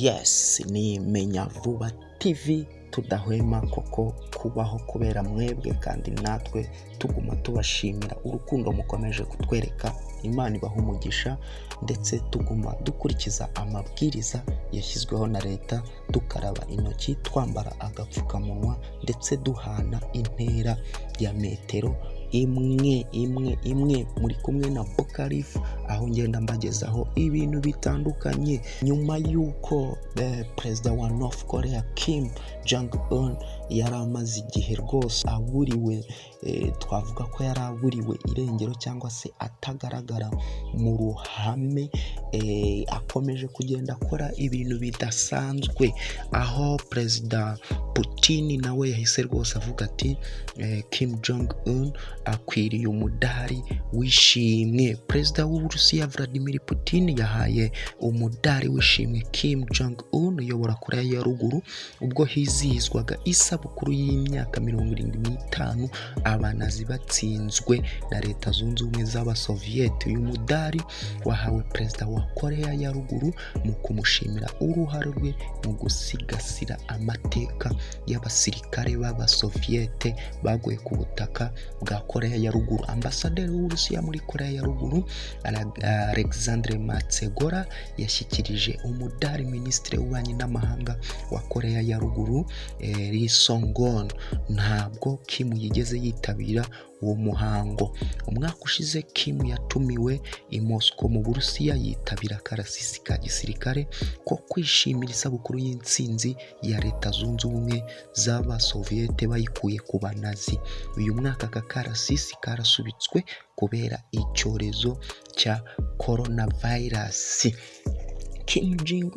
Yes, ni Menya Vuba TV, tudahwema koko kubaho kubera mwebwe kandi natwe tuguma tubashimira urukundo mukomeje kutwereka. Imana ibaha umugisha, ndetse tuguma dukurikiza amabwiriza yashyizweho na leta, dukaraba intoki, twambara agapfukamunwa, ndetse duhana intera ya metero imwe. Muri kumwe na Bukarifu, aho ngenda mbagezaho ibintu bitandukanye. Nyuma y'uko Perezida wa North Korea Kim Jong yari amaze igihe rwose aburiwe, twavuga ko yari aburiwe irengero cyangwa se atagaragara mu ruhame, akomeje kugenda akora ibintu bidasanzwe, aho Perezida Putin nawe yahise rwose avuga ati Kim Jong akwiriye umudali wishimwe. Perezida w'Uburusiya Vladimir Putin yahaye umudali wishimwe Kim Jong uyobora Korea ya ruguru, ubwo hizihizwaga isabukuru y'imyaka 75 abanazi batsinzwe na Leta Zunze Ubumwe z'Abasoviyeti. Uyu mudali wahawe Perezida wa Korea ya ruguru mu kumushimira uruhare rwe mu gusigasira amateka y'abasirikare b'Abasoviyete baguye ku butaka bwa Korea ya ruguru. Ambasaderi w'Uburusiya muri Korea ya ruguru Alexandre Matsegora yashyikirije umudali Minisitiri w'Ububanyi n'Amahanga wa Korea ya ruguru Ri Songon. Ntabwo Kim yigeze yitabira uwo muhango. Umwaka ushize Kim yatumiwe i Moscow mu Burusiya yitabira akarasisi ka gisirikare ko kwishimira isabukuru y'intsinzi ya Leta Zunze Ubumwe z'Abasoviyete bayikuye ku banazi. Uyu mwaka aka karasisi karasubitswe kubera icyorezo cya coronavirus. Kim Jong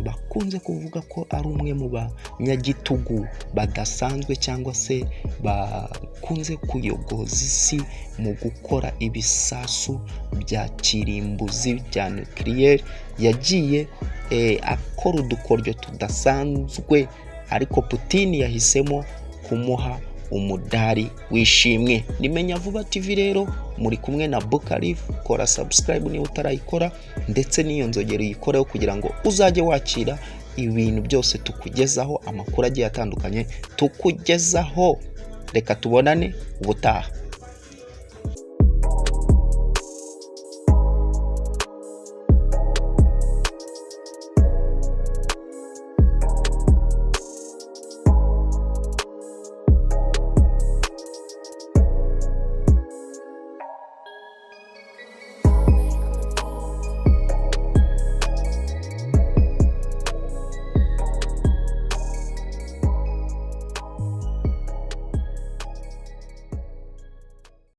bakunze kuvuga ko ari umwe mu banyagitugu badasanzwe cyangwa se bakunze kuyogoza isi mu gukora ibisasu bya kirimbuzi bya nucleaire. Yagiye akora udukoryo tudasanzwe, ariko Putin yahisemo kumuha umudali wishimwe. Ni Menya Vuba TV rero, muri kumwe na Bukarifu. Kora subscribe niba utarayikora, ndetse n'iyo nzogera uyikoreho kugira ngo uzajye wakira ibintu byose tukugezaho, amakuru agiye atandukanye tukugezaho. Reka tubonane ubutaha.